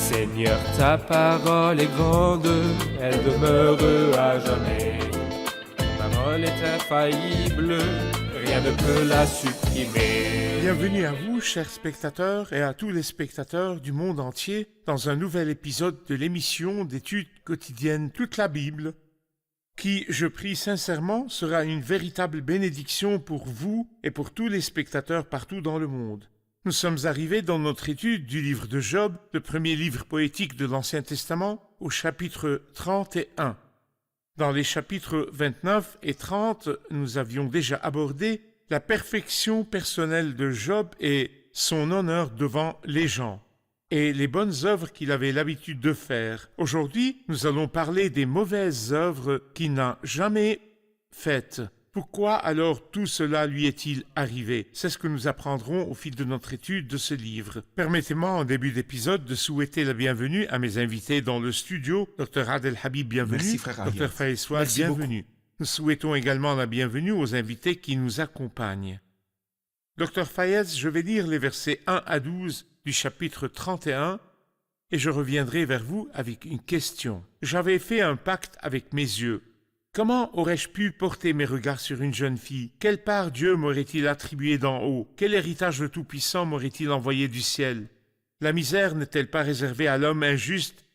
Seigneur, ta parole est grande, elle demeure à jamais. Ta parole est infaillible, rien ne peut la supprimer. Bienvenue à vous, chers spectateurs, et à tous les spectateurs du monde entier, dans un nouvel épisode de l'émission d'études quotidiennes Toute la Bible, qui, je prie sincèrement, sera une véritable bénédiction pour vous et pour tous les spectateurs partout dans le monde. Nous sommes arrivés dans notre étude du livre de Job, le premier livre poétique de l'Ancien Testament, au chapitre 31. Dans les chapitres 29 et 30, nous avions déjà abordé la perfection personnelle de Job et son honneur devant les gens, et les bonnes œuvres qu'il avait l'habitude de faire. Aujourd'hui, nous allons parler des mauvaises œuvres qu'il n'a jamais faites. Pourquoi alors tout cela lui est-il arrivé? C'est ce que nous apprendrons au fil de notre étude de ce livre. Permettez-moi en début d'épisode de souhaiter la bienvenue à mes invités dans le studio. Dr Adel Habib, bienvenue. Merci frère Ariel. Dr Faïswad, Merci bienvenue. Nous souhaitons également la bienvenue aux invités qui nous accompagnent. Dr Fayez, je vais lire les versets 1 à 12 du chapitre 31 et je reviendrai vers vous avec une question. J'avais fait un pacte avec mes yeux. Comment aurais-je pu porter mes regards sur une jeune fille? Quelle part Dieu m'aurait-il attribué d'en haut? Quel héritage le Tout-Puissant m'aurait-il envoyé du ciel? La misère n'est-elle pas réservée à l'homme injuste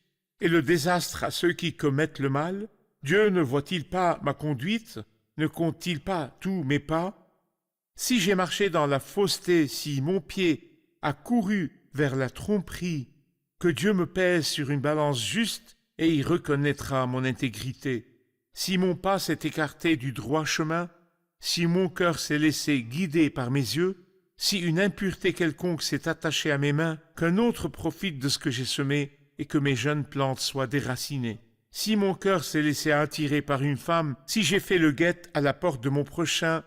et le désastre à ceux qui commettent le mal? Dieu ne voit-il pas ma conduite? Ne compte-t-il pas tous mes pas? Si j'ai marché dans la fausseté, si mon pied a couru vers la tromperie, que Dieu me pèse sur une balance juste et y reconnaîtra mon intégrité. Si mon pas s'est écarté du droit chemin, si mon cœur s'est laissé guider par mes yeux, si une impureté quelconque s'est attachée à mes mains, qu'un autre profite de ce que j'ai semé et que mes jeunes plantes soient déracinées. Si mon cœur s'est laissé attirer par une femme, si j'ai fait le guet à la porte de mon prochain,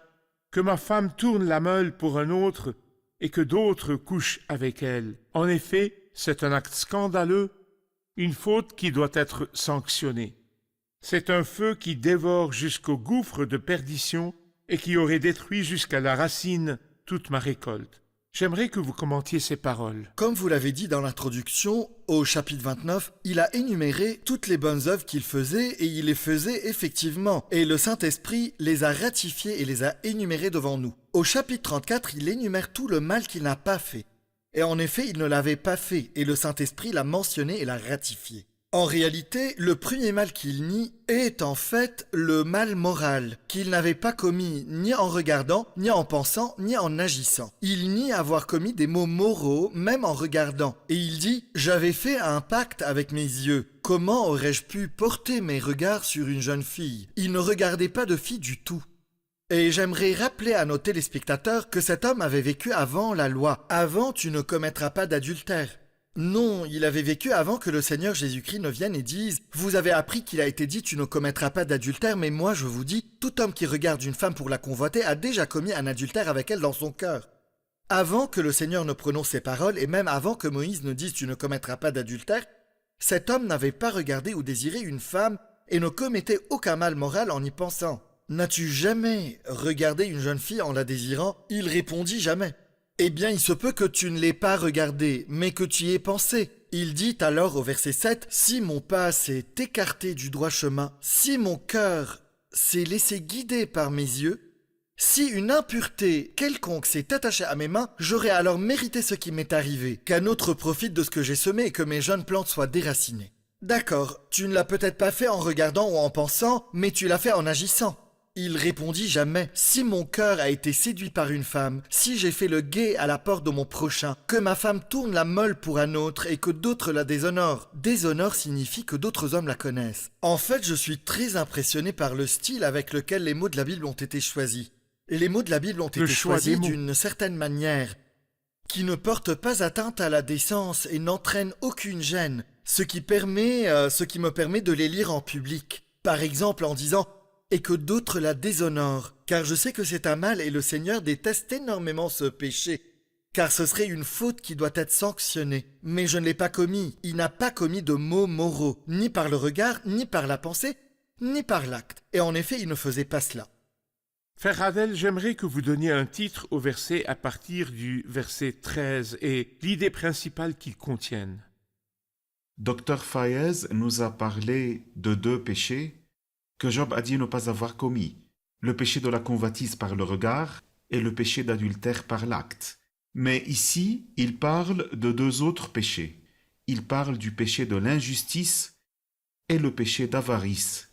que ma femme tourne la meule pour un autre et que d'autres couchent avec elle. En effet, c'est un acte scandaleux, une faute qui doit être sanctionnée. C'est un feu qui dévore jusqu'au gouffre de perdition et qui aurait détruit jusqu'à la racine toute ma récolte. J'aimerais que vous commentiez ces paroles. Comme vous l'avez dit dans l'introduction, au chapitre 29, il a énuméré toutes les bonnes œuvres qu'il faisait et il les faisait effectivement. Et le Saint-Esprit les a ratifiées et les a énumérées devant nous. Au chapitre 34, il énumère tout le mal qu'il n'a pas fait. Et en effet, il ne l'avait pas fait et le Saint-Esprit l'a mentionné et l'a ratifié. En réalité, le premier mal qu'il nie est en fait le mal moral, qu'il n'avait pas commis ni en regardant, ni en pensant, ni en agissant. Il nie avoir commis des maux moraux, même en regardant. Et il dit « J'avais fait un pacte avec mes yeux. Comment aurais-je pu porter mes regards sur une jeune fille ?» Il ne regardait pas de fille du tout. Et j'aimerais rappeler à nos téléspectateurs que cet homme avait vécu avant la loi. Avant, tu ne commettras pas d'adultère. Non, il avait vécu avant que le Seigneur Jésus-Christ ne vienne et dise « Vous avez appris qu'il a été dit tu ne commettras pas d'adultère, mais moi je vous dis, tout homme qui regarde une femme pour la convoiter a déjà commis un adultère avec elle dans son cœur. » Avant que le Seigneur ne prononce ces paroles, et même avant que Moïse ne dise « Tu ne commettras pas d'adultère », cet homme n'avait pas regardé ou désiré une femme et ne commettait aucun mal moral en y pensant. « N'as-tu jamais regardé une jeune fille en la désirant ?» Il répondit « Jamais. » Eh bien, il se peut que tu ne l'aies pas regardé, mais que tu y aies pensé. Il dit alors au verset 7, « Si mon pas s'est écarté du droit chemin, si mon cœur s'est laissé guider par mes yeux, si une impureté quelconque s'est attachée à mes mains, j'aurais alors mérité ce qui m'est arrivé, qu'un autre profite de ce que j'ai semé et que mes jeunes plantes soient déracinées. D'accord, tu ne l'as peut-être pas fait en regardant ou en pensant, mais tu l'as fait en agissant. » Il répondit jamais. Si mon cœur a été séduit par une femme, si j'ai fait le guet à la porte de mon prochain, que ma femme tourne la meule pour un autre et que d'autres la déshonorent. Déshonore signifie que d'autres hommes la connaissent. En fait, je suis très impressionné par le style avec lequel les mots de la Bible ont été choisis. Et les mots de la Bible ont été choisis d'une certaine manière, qui ne porte pas atteinte à la décence et n'entraîne aucune gêne, ce qui me permet de les lire en public. Par exemple en disant et que d'autres la déshonorent, car je sais que c'est un mal et le Seigneur déteste énormément ce péché, car ce serait une faute qui doit être sanctionnée. Mais je ne l'ai pas commis, il n'a pas commis de maux moraux, ni par le regard, ni par la pensée, ni par l'acte, et en effet il ne faisait pas cela. Frère Adel, j'aimerais que vous donniez un titre au verset à partir du verset 13 et l'idée principale qu'ils contiennent. Dr Fayez nous a parlé de 2 péchés que Job a dit ne pas avoir commis. Le péché de la convoitise par le regard et le péché d'adultère par l'acte. Mais ici, il parle de 2 autres péchés. Il parle du péché de l'injustice et le péché d'avarice,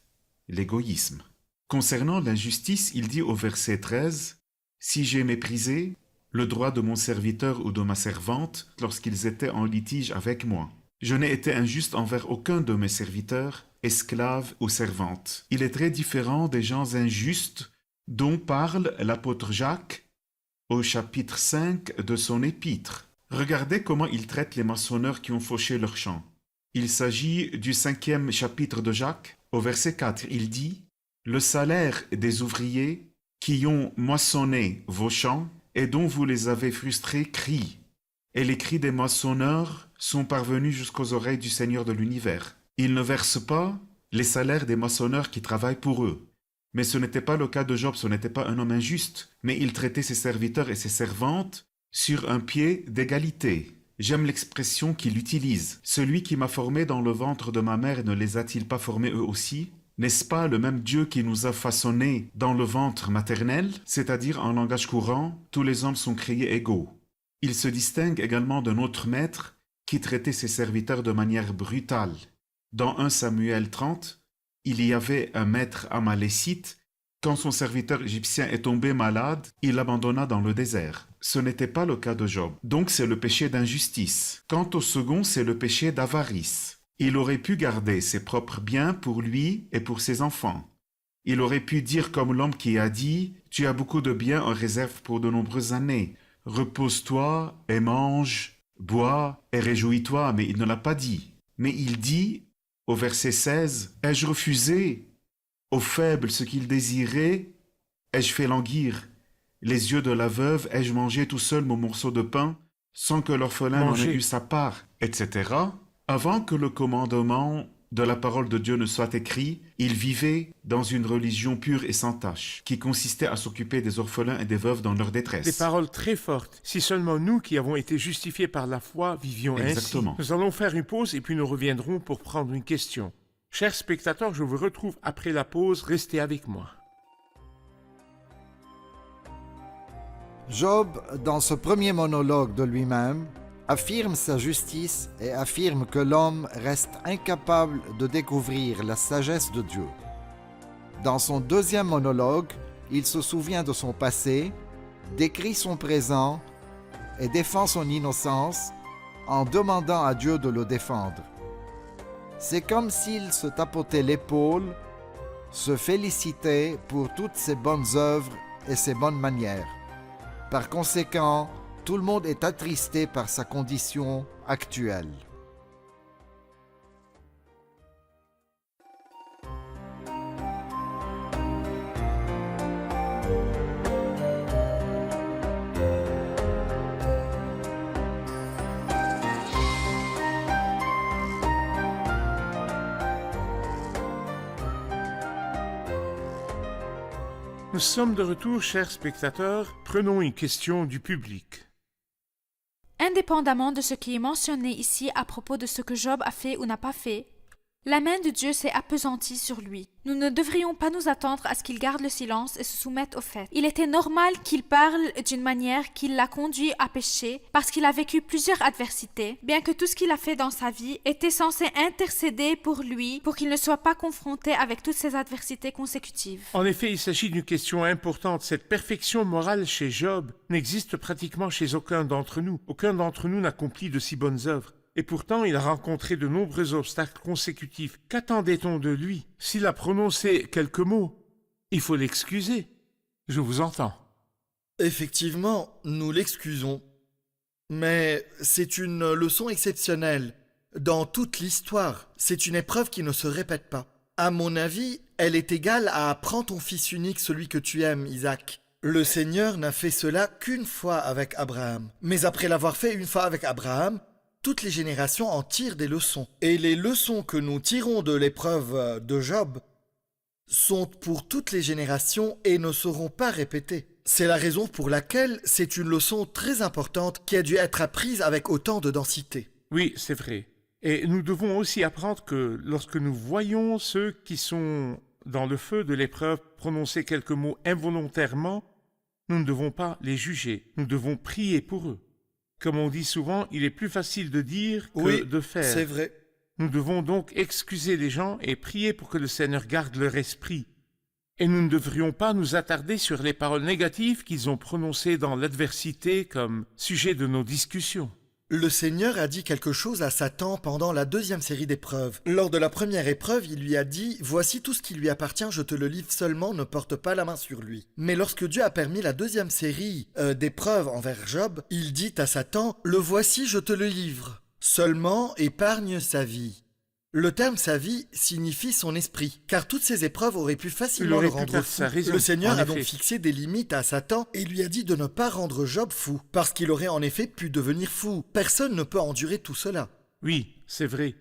l'égoïsme. Concernant l'injustice, il dit au verset 13, « Si j'ai méprisé le droit de mon serviteur ou de ma servante lorsqu'ils étaient en litige avec moi. Je n'ai été injuste envers aucun de mes serviteurs, esclaves ou servantes. » Il est très différent des gens injustes dont parle l'apôtre Jacques au chapitre 5 de son épître. Regardez comment il traite les moissonneurs qui ont fauché leurs champs. Il s'agit du 5e chapitre de Jacques. Au verset 4, il dit « Le salaire des ouvriers qui ont moissonné vos champs et dont vous les avez frustrés crie. Et les cris des moissonneurs sont parvenus jusqu'aux oreilles du Seigneur de l'univers. Il ne verse pas les salaires des moissonneurs qui travaillent pour eux. » Mais ce n'était pas le cas de Job, ce n'était pas un homme injuste, mais il traitait ses serviteurs et ses servantes sur un pied d'égalité. J'aime l'expression qu'il utilise. « Celui qui m'a formé dans le ventre de ma mère ne les a-t-il pas formés eux aussi ? N'est-ce pas le même Dieu qui nous a façonnés dans le ventre maternel ?» C'est-à-dire, en langage courant, tous les hommes sont créés égaux. Il se distingue également d'un autre maître qui traitait ses serviteurs de manière brutale. Dans 1 Samuel 30, il y avait un maître amalécite. Quand son serviteur égyptien est tombé malade, il l'abandonna dans le désert. Ce n'était pas le cas de Job. Donc c'est le péché d'injustice. Quant au second, c'est le péché d'avarice. Il aurait pu garder ses propres biens pour lui et pour ses enfants. Il aurait pu dire comme l'homme qui a dit « Tu as beaucoup de biens en réserve pour de nombreuses années. Repose-toi et mange, bois et réjouis-toi. » Mais il ne l'a pas dit. Mais il dit au verset 16, « Ai-je refusé aux faibles ce qu'ils désiraient? Ai-je fait languir les yeux de la veuve? Ai-je mangé tout seul mon morceau de pain sans que l'orphelin n'en ait eu sa part? » etc. Avant que le commandement de la parole de Dieu ne soit écrit, il vivait dans une religion pure et sans tache, qui consistait à s'occuper des orphelins et des veuves dans leur détresse. Des paroles très fortes. Si seulement nous, qui avons été justifiés par la foi, vivions Exactement. ainsi. Nous allons faire une pause et puis nous reviendrons pour prendre une question. Chers spectateurs, je vous retrouve après la pause. Restez avec moi. Job, dans ce premier monologue de lui-même, affirme sa justice et affirme que l'homme reste incapable de découvrir la sagesse de Dieu. Dans son deuxième monologue, il se souvient de son passé, décrit son présent et défend son innocence en demandant à Dieu de le défendre. C'est comme s'il se tapotait l'épaule, se félicitait pour toutes ses bonnes œuvres et ses bonnes manières. Par conséquent, tout le monde est attristé par sa condition actuelle. Nous sommes de retour, chers spectateurs. Prenons une question du public. Indépendamment de ce qui est mentionné ici à propos de ce que Job a fait ou n'a pas fait, la main de Dieu s'est appesantie sur lui. Nous ne devrions pas nous attendre à ce qu'il garde le silence et se soumette au fait. Il était normal qu'il parle d'une manière qui l'a conduit à pécher parce qu'il a vécu plusieurs adversités, bien que tout ce qu'il a fait dans sa vie était censé intercéder pour lui pour qu'il ne soit pas confronté avec toutes ces adversités consécutives. En effet, il s'agit d'une question importante. Cette perfection morale chez Job n'existe pratiquement chez aucun d'entre nous. Aucun d'entre nous n'accomplit de si bonnes œuvres. Et pourtant, il a rencontré de nombreux obstacles consécutifs. Qu'attendait-on de lui? S'il a prononcé quelques mots, il faut l'excuser. Je vous entends. Effectivement, nous l'excusons. Mais c'est une leçon exceptionnelle. Dans toute l'histoire, c'est une épreuve qui ne se répète pas. À mon avis, elle est égale à « Prends ton fils unique, celui que tu aimes, Isaac ». Le Seigneur n'a fait cela qu'une fois avec Abraham. Mais après l'avoir fait une fois avec Abraham, toutes les générations en tirent des leçons. Et les leçons que nous tirons de l'épreuve de Job sont pour toutes les générations et ne seront pas répétées. C'est la raison pour laquelle c'est une leçon très importante qui a dû être apprise avec autant de densité. Oui, c'est vrai. Et nous devons aussi apprendre que lorsque nous voyons ceux qui sont dans le feu de l'épreuve prononcer quelques mots involontairement, nous ne devons pas les juger, nous devons prier pour eux. Comme on dit souvent, il est plus facile de dire que Oui, de faire. c'est vrai. Nous devons donc excuser les gens et prier pour que le Seigneur garde leur esprit. Et nous ne devrions pas nous attarder sur les paroles négatives qu'ils ont prononcées dans l'adversité comme sujet de nos discussions. Le Seigneur a dit quelque chose à Satan pendant la deuxième série d'épreuves. Lors de la première épreuve, il lui a dit « Voici tout ce qui lui appartient, je te le livre seulement, ne porte pas la main sur lui. » Mais lorsque Dieu a permis la deuxième série d'épreuves envers Job, il dit à Satan « Le voici, je te le livre. Seulement épargne sa vie. » Le terme « sa vie » signifie son esprit, car toutes ces épreuves auraient pu facilement le rendre fou. Le Seigneur a donc fixé des limites à Satan et lui a dit de ne pas rendre Job fou, parce qu'il aurait en effet pu devenir fou. Personne ne peut endurer tout cela. Oui, c'est vrai.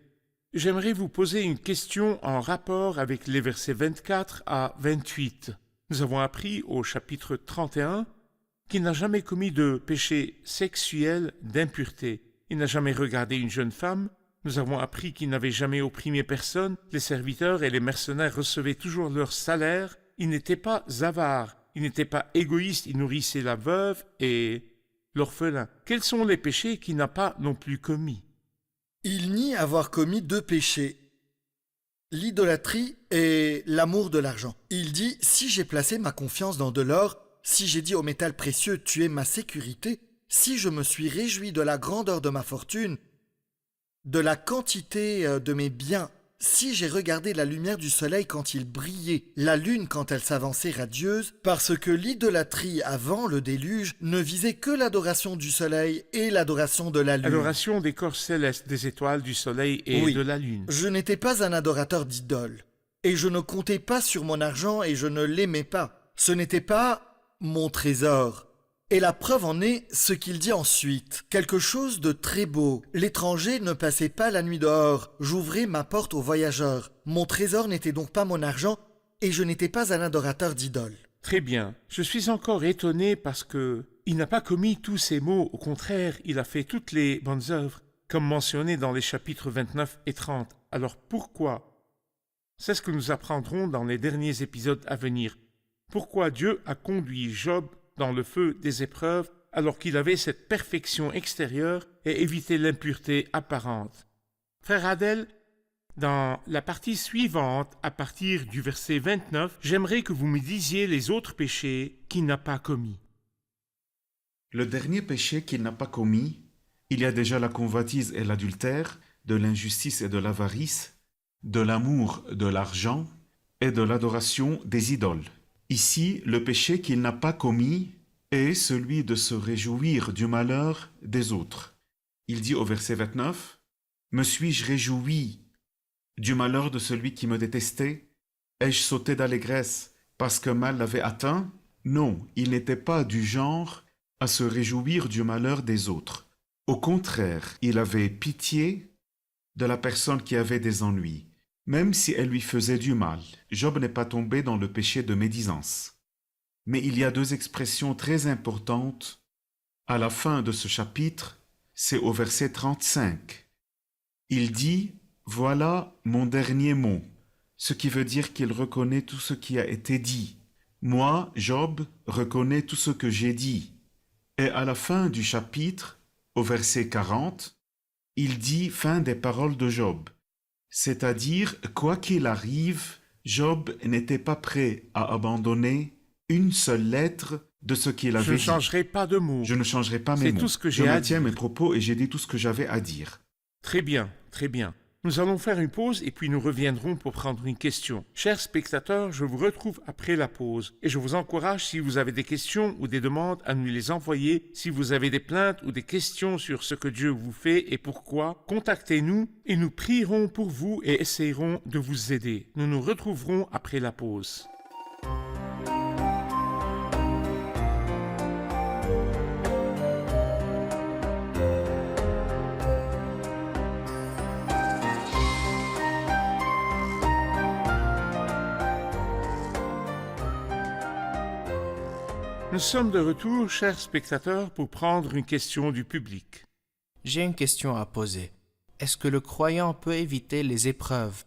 J'aimerais vous poser une question en rapport avec les versets 24 à 28. Nous avons appris au chapitre 31 qu'il n'a jamais commis de péché sexuel d'impureté. Il n'a jamais regardé une jeune femme. Nous avons appris qu'il n'avait jamais opprimé personne, les serviteurs et les mercenaires recevaient toujours leur salaire, il n'était pas avare, il n'était pas égoïste, il nourrissait la veuve et l'orphelin. Quels sont les péchés qu'il n'a pas non plus commis? Il nie avoir commis 2 péchés, l'idolâtrie et l'amour de l'argent. Il dit « Si j'ai placé ma confiance dans de l'or, si j'ai dit au métal précieux, tu es ma sécurité, si je me suis réjoui de la grandeur de ma fortune, de la quantité de mes biens, si j'ai regardé la lumière du soleil quand il brillait, la lune quand elle s'avançait radieuse, parce que l'idolâtrie avant le déluge ne visait que l'adoration du soleil et l'adoration de la lune. Adoration des corps célestes, des étoiles, du soleil et Oui. de la lune. Je n'étais pas un adorateur d'idoles, et je ne comptais pas sur mon argent et je ne l'aimais pas. Ce n'était pas mon trésor. Et la preuve en est ce qu'il dit ensuite. Quelque chose de très beau. L'étranger ne passait pas la nuit dehors. J'ouvrais ma porte aux voyageurs. Mon trésor n'était donc pas mon argent et je n'étais pas un adorateur d'idoles. Très bien. Je suis encore étonné parce que il n'a pas commis tous ces mots. Au contraire, il a fait toutes les bonnes œuvres, comme mentionné dans les chapitres 29 et 30. Alors pourquoi? C'est ce que nous apprendrons dans les derniers épisodes à venir. Pourquoi Dieu a conduit Job dans le feu des épreuves alors qu'il avait cette perfection extérieure et évitait l'impureté apparente. Frère Adèle, dans la partie suivante, à partir du verset 29, j'aimerais que vous me disiez les autres péchés qu'il n'a pas commis. Le dernier péché qu'il n'a pas commis, il y a déjà la convoitise et l'adultère, de l'injustice et de l'avarice, de l'amour de l'argent et de l'adoration des idoles. Ici, le péché qu'il n'a pas commis est celui de se réjouir du malheur des autres. Il dit au verset 29, « Me suis-je réjoui du malheur de celui qui me détestait? Ai-je sauté d'allégresse parce que mal l'avait atteint? Non, il n'était pas du genre à se réjouir du malheur des autres. Au contraire, il avait pitié de la personne qui avait des ennuis. Même si elle lui faisait du mal, Job n'est pas tombé dans le péché de médisance. Mais il y a 2 expressions très importantes à la fin de ce chapitre, c'est au verset 35. Il dit « Voilà mon dernier mot », ce qui veut dire qu'il reconnaît tout ce qui a été dit. Moi, Job, reconnais tout ce que j'ai dit. Et à la fin du chapitre, au verset 40, il dit « Fin des paroles de Job ». C'est-à-dire, quoi qu'il arrive, Job n'était pas prêt à abandonner une seule lettre de ce qu'il avait dit. Je ne changerai pas de mots. Je ne changerai pas mes mots. C'est tout ce que j'ai Je à maintiens dire. mes propos et j'ai dit tout ce que j'avais à dire. Très bien, très bien. Nous allons faire une pause et puis nous reviendrons pour prendre une question. Chers spectateurs, je vous retrouve après la pause et je vous encourage, si vous avez des questions ou des demandes, à nous les envoyer. Si vous avez des plaintes ou des questions sur ce que Dieu vous fait et pourquoi, contactez-nous et nous prierons pour vous et essayerons de vous aider. Nous nous retrouverons après la pause. Nous sommes de retour, chers spectateurs, pour prendre une question du public. J'ai une question à poser. est-ce que le croyant peut éviter les épreuves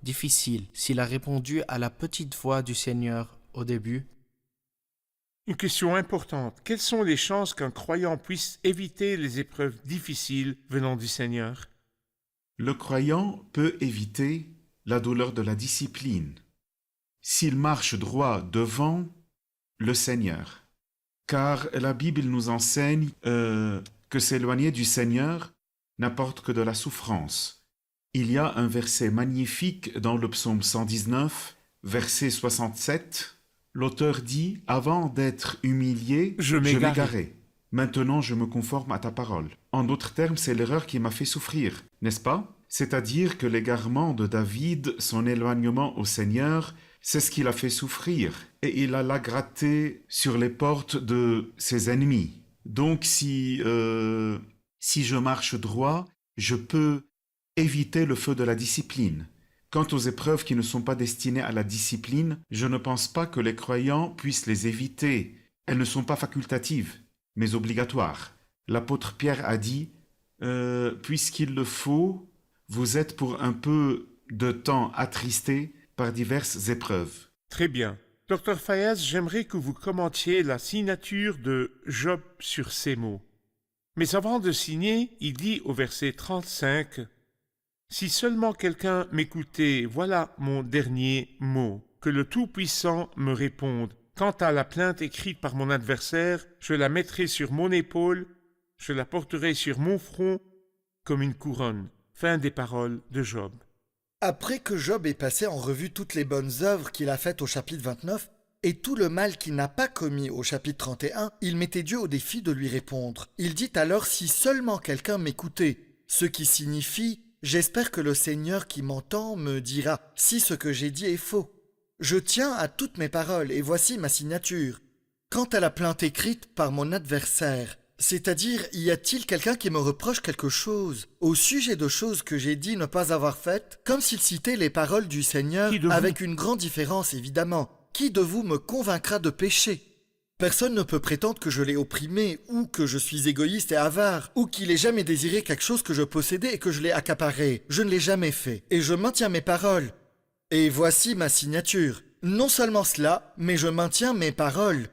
difficiles s'il a répondu à la petite voix du Seigneur au début? Une question importante. Quelles sont les chances qu'un croyant puisse éviter les épreuves difficiles venant du Seigneur? Le croyant peut éviter la douleur de la discipline s'il marche droit devant le Seigneur. Car la Bible nous enseigne que s'éloigner du Seigneur n'apporte que de la souffrance. Il y a un verset magnifique dans le psaume 119, verset 67. L'auteur dit « Avant d'être humilié, Je m'égarais. Maintenant, je me conforme à ta parole. » En d'autres termes, c'est l'erreur qui m'a fait souffrir, n'est-ce pas? C'est-à-dire que l'égarement de David, son éloignement au Seigneur, c'est ce qui l'a fait souffrir. Et il l'a gratté sur les portes de ses ennemis. Donc, si je marche droit, je peux éviter le feu de la discipline. Quant aux épreuves qui ne sont pas destinées à la discipline, je ne pense pas que les croyants puissent les éviter. Elles ne sont pas facultatives, mais obligatoires. L'apôtre Pierre a dit « Puisqu'il le faut, vous êtes pour un peu de temps attristés par diverses épreuves. » Très bien. Dr Fayez, j'aimerais que vous commentiez la signature de Job sur ces mots. Mais avant de signer, il dit au verset 35 « Si seulement quelqu'un m'écoutait, voilà mon dernier mot, que le Tout-Puissant me réponde. Quant à la plainte écrite par mon adversaire, je la mettrai sur mon épaule, je la porterai sur mon front comme une couronne. » Fin des paroles de Job. Après que Job ait passé en revue toutes les bonnes œuvres qu'il a faites au chapitre 29 et tout le mal qu'il n'a pas commis au chapitre 31, il mettait Dieu au défi de lui répondre. Il dit alors « Si seulement quelqu'un m'écoutait », ce qui signifie « J'espère que le Seigneur qui m'entend me dira si ce que j'ai dit est faux. Je tiens à toutes mes paroles et voici ma signature. Quant à la plainte écrite par mon adversaire, c'est-à-dire, y a-t-il quelqu'un qui me reproche quelque chose au sujet de choses que j'ai dit ne pas avoir faites, comme s'il citait les paroles du Seigneur, avec une grande différence évidemment. Qui de vous me convaincra de pécher? Personne ne peut prétendre que je l'ai opprimé, ou que je suis égoïste et avare, ou qu'il ait jamais désiré quelque chose que je possédais et que je l'ai accaparé. Je ne l'ai jamais fait, et je maintiens mes paroles. Et voici ma signature. Non seulement cela, mais je maintiens mes paroles.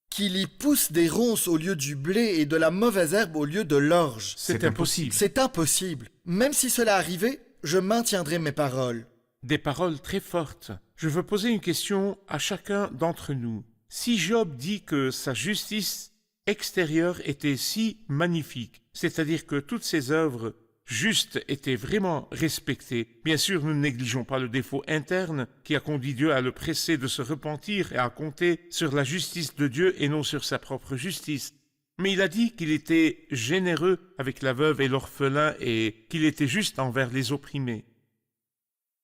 Qu'il y pousse des ronces au lieu du blé et de la mauvaise herbe au lieu de l'orge. C'est impossible. C'est impossible. Même si cela arrivait, je maintiendrai mes paroles. Des paroles très fortes. Je veux poser une question à chacun d'entre nous. Si Job dit que sa justice extérieure était si magnifique, c'est-à-dire que toutes ses œuvres justes étaient vraiment respectées, bien sûr nous ne négligeons pas le défaut interne qui a conduit Dieu à le presser de se repentir et à compter sur la justice de Dieu et non sur sa propre justice. Mais il a dit qu'il était généreux avec la veuve et l'orphelin et qu'il était juste envers les opprimés.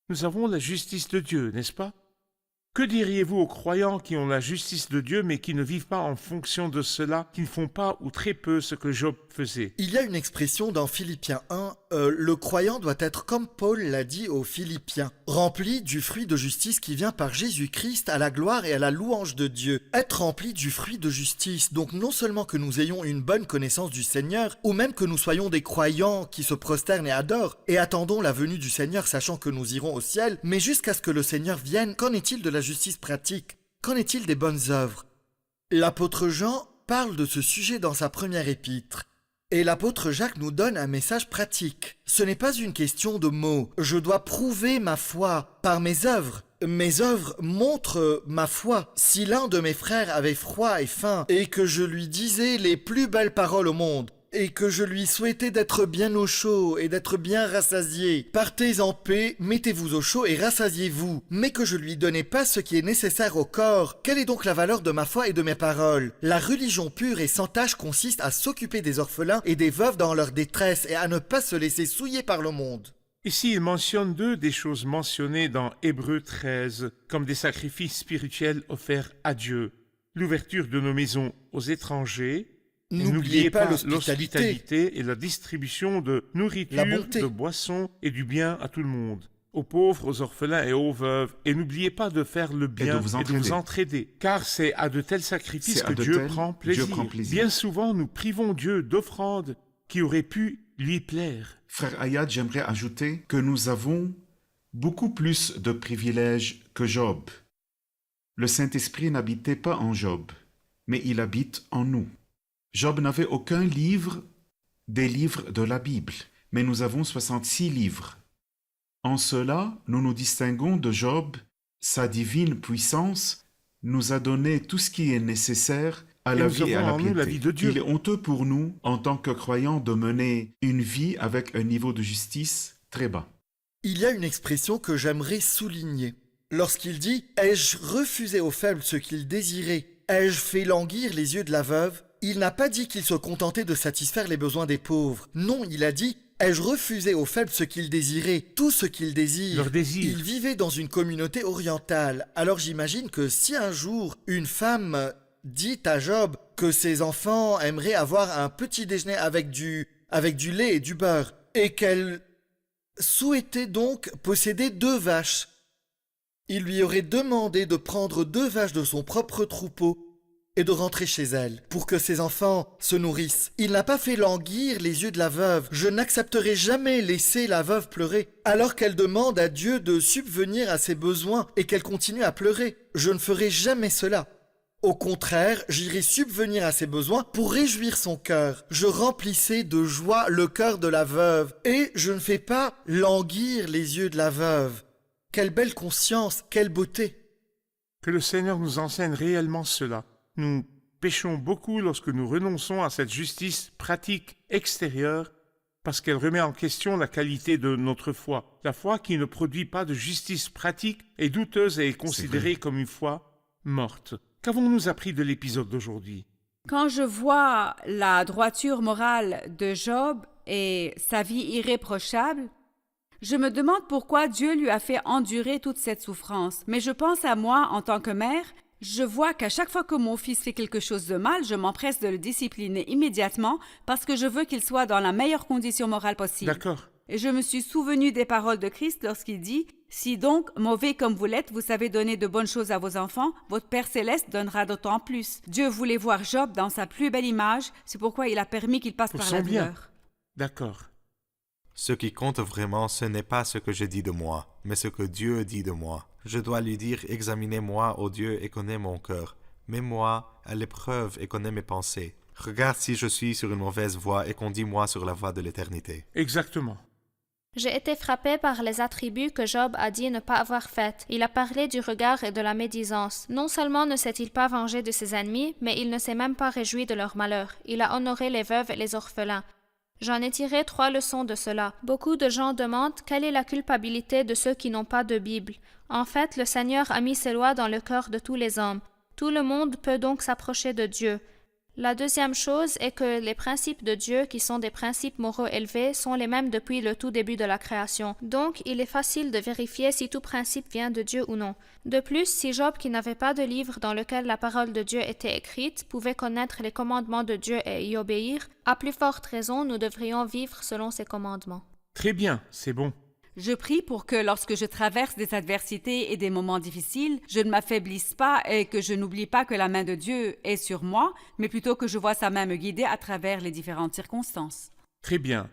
Nous avons la justice de Dieu, n'est-ce pas? Que diriez-vous aux croyants qui ont la justice de Dieu mais qui ne vivent pas en fonction de cela, qui ne font pas ou très peu ce que Job faisait? Il y a une expression dans Philippiens 1, le croyant doit être comme Paul l'a dit aux Philippiens, rempli du fruit de justice qui vient par Jésus-Christ à la gloire et à la louange de Dieu. Être rempli du fruit de justice, donc non seulement que nous ayons une bonne connaissance du Seigneur, ou même que nous soyons des croyants qui se prosternent et adorent, et attendons la venue du Seigneur sachant que nous irons au ciel, mais jusqu'à ce que le Seigneur vienne, qu'en est-il de la justice pratique? Qu'en est-il des bonnes œuvres? L'apôtre Jean parle de ce sujet dans sa première épître. Et l'apôtre Jacques nous donne un message pratique. Ce n'est pas une question de mots. Je dois prouver ma foi par mes œuvres. Mes œuvres montrent ma foi. Si l'un de mes frères avait froid et faim, et que je lui disais les plus belles paroles au monde, et que je lui souhaitais d'être bien au chaud et d'être bien rassasié, partez en paix, mettez-vous au chaud et rassasiez-vous, mais que je lui donnais pas ce qui est nécessaire au corps, quelle est donc la valeur de ma foi et de mes paroles? La religion pure et sans tache consiste à s'occuper des orphelins et des veuves dans leur détresse et à ne pas se laisser souiller par le monde. Ici, il mentionne deux des choses mentionnées dans Hébreux 13 comme des sacrifices spirituels offerts à Dieu. L'ouverture de nos maisons aux étrangers. N'oubliez pas l'hospitalité et la distribution de nourriture, de boissons et du bien à tout le monde, aux pauvres, aux orphelins et aux veuves. Et n'oubliez pas de faire le bien et de vous entraider, car c'est à de tels sacrifices que Dieu prend plaisir. Bien souvent, nous privons Dieu d'offrandes qui auraient pu lui plaire. Frère Ayad, j'aimerais ajouter que nous avons beaucoup plus de privilèges que Job. Le Saint-Esprit n'habitait pas en Job, mais il habite en nous. Job n'avait aucun livre des livres de la Bible, mais nous avons 66 livres. En cela, nous nous distinguons de Job. Sa divine puissance nous a donné tout ce qui est nécessaire à Et la nous vie et à avons la en nous piété. la vie de Dieu. Il est honteux pour nous, en tant que croyants, de mener une vie avec un niveau de justice très bas. Il y a une expression que j'aimerais souligner. Lorsqu'il dit « Ai-je refusé aux faibles ce qu'ils désiraient? Ai-je fait languir les yeux de la veuve ?» Il n'a pas dit qu'il se contentait de satisfaire les besoins des pauvres. Non, il a dit « Ai-je refusé aux faibles ce qu'ils désiraient? Tout ce qu'ils désirent. » Leur désir. Il vivait dans une communauté orientale. Alors j'imagine que si un jour une femme dit à Job que ses enfants aimeraient avoir un petit déjeuner avec du lait et du beurre, et qu'elle souhaitait donc posséder 2 vaches, il lui aurait demandé de prendre 2 vaches de son propre troupeau et de rentrer chez elle pour que ses enfants se nourrissent. Il n'a pas fait languir les yeux de la veuve. Je n'accepterai jamais laisser la veuve pleurer alors qu'elle demande à Dieu de subvenir à ses besoins et qu'elle continue à pleurer. Je ne ferai jamais cela. Au contraire, j'irai subvenir à ses besoins pour réjouir son cœur. Je remplissais de joie le cœur de la veuve et je ne fais pas languir les yeux de la veuve. Quelle belle conscience, quelle beauté! Que le Seigneur nous enseigne réellement cela. Nous péchons beaucoup lorsque nous renonçons à cette justice pratique extérieure parce qu'elle remet en question la qualité de notre foi. La foi qui ne produit pas de justice pratique est douteuse et est considérée comme une foi morte. Qu'avons-nous appris de l'épisode d'aujourd'hui? Quand je vois la droiture morale de Job et sa vie irréprochable, je me demande pourquoi Dieu lui a fait endurer toute cette souffrance. Mais je pense à moi en tant que mère. Je vois qu'à chaque fois que mon fils fait quelque chose de mal, je m'empresse de le discipliner immédiatement parce que je veux qu'il soit dans la meilleure condition morale possible. D'accord. Et je me suis souvenu des paroles de Christ lorsqu'il dit « Si donc, mauvais comme vous l'êtes, vous savez donner de bonnes choses à vos enfants, votre Père céleste donnera d'autant plus. » Dieu voulait voir Job dans sa plus belle image, c'est pourquoi il a permis qu'il passe Pour par son la bien. douleur. D'accord. Ce qui compte vraiment, ce n'est pas ce que je dis de moi, mais ce que Dieu dit de moi. Je dois lui dire, examinez-moi, ô Dieu, et connais mon cœur. Mets-moi à l'épreuve et connais mes pensées. Regarde si je suis sur une mauvaise voie et conduis-moi sur la voie de l'éternité. Exactement. J'ai été frappé par les attributs que Job a dit ne pas avoir faits. Il a parlé du regard et de la médisance. Non seulement ne s'est-il pas vengé de ses ennemis, mais il ne s'est même pas réjoui de leur malheur. Il a honoré les veuves et les orphelins. J'en ai tiré 3 leçons de cela. Beaucoup de gens demandent quelle est la culpabilité de ceux qui n'ont pas de Bible. En fait, le Seigneur a mis ses lois dans le cœur de tous les hommes. Tout le monde peut donc s'approcher de Dieu. La deuxième chose est que les principes de Dieu, qui sont des principes moraux élevés, sont les mêmes depuis le tout début de la création. Donc, il est facile de vérifier si tout principe vient de Dieu ou non. De plus, si Job, qui n'avait pas de livre dans lequel la parole de Dieu était écrite, pouvait connaître les commandements de Dieu et y obéir, à plus forte raison, nous devrions vivre selon ses commandements. Très bien, c'est bon. Je prie pour que lorsque je traverse des adversités et des moments difficiles, je ne m'affaiblisse pas et que je n'oublie pas que la main de Dieu est sur moi, mais plutôt que je vois sa main me guider à travers les différentes circonstances. Très bien.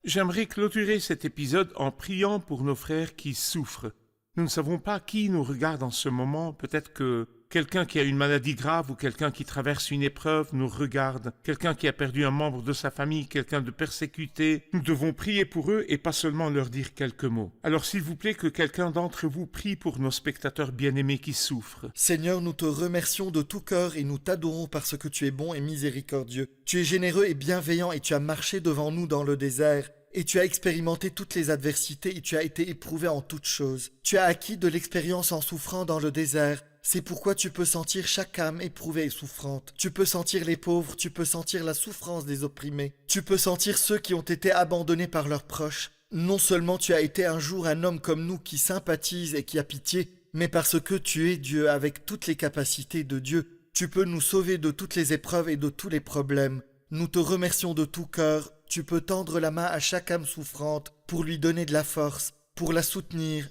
J'aimerais clôturer cet épisode en priant pour nos frères qui souffrent. Nous ne savons pas qui nous regarde en ce moment. Peut-être que quelqu'un qui a une maladie grave ou quelqu'un qui traverse une épreuve nous regarde. Quelqu'un qui a perdu un membre de sa famille, quelqu'un de persécuté. Nous devons prier pour eux et pas seulement leur dire quelques mots. Alors s'il vous plaît que quelqu'un d'entre vous prie pour nos spectateurs bien-aimés qui souffrent. Seigneur, nous te remercions de tout cœur et nous t'adorons parce que tu es bon et miséricordieux. Tu es généreux et bienveillant et tu as marché devant nous dans le désert. Et tu as expérimenté toutes les adversités et tu as été éprouvé en toutes choses. Tu as acquis de l'expérience en souffrant dans le désert. C'est pourquoi tu peux sentir chaque âme éprouvée et souffrante. Tu peux sentir les pauvres, tu peux sentir la souffrance des opprimés. Tu peux sentir ceux qui ont été abandonnés par leurs proches. Non seulement tu as été un jour un homme comme nous qui sympathise et qui a pitié, mais parce que tu es Dieu avec toutes les capacités de Dieu, tu peux nous sauver de toutes les épreuves et de tous les problèmes. Nous te remercions de tout cœur. Tu peux tendre la main à chaque âme souffrante pour lui donner de la force, pour la soutenir,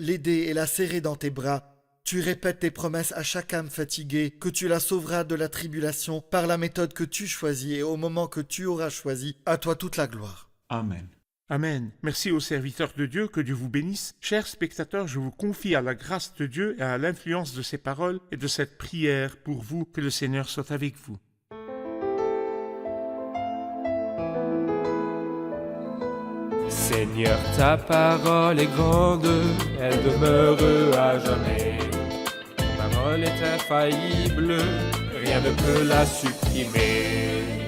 l'aider et la serrer dans tes bras. Tu répètes tes promesses à chaque âme fatiguée, que tu la sauveras de la tribulation par la méthode que tu choisis et au moment que tu auras choisi. À toi toute la gloire. Amen. Amen. Merci aux serviteurs de Dieu, que Dieu vous bénisse. Chers spectateurs, je vous confie à la grâce de Dieu et à l'influence de ses paroles et de cette prière pour vous. Que le Seigneur soit avec vous. Seigneur, ta parole est grande, elle demeure à jamais. Ta parole est infaillible, rien ne peut la supprimer.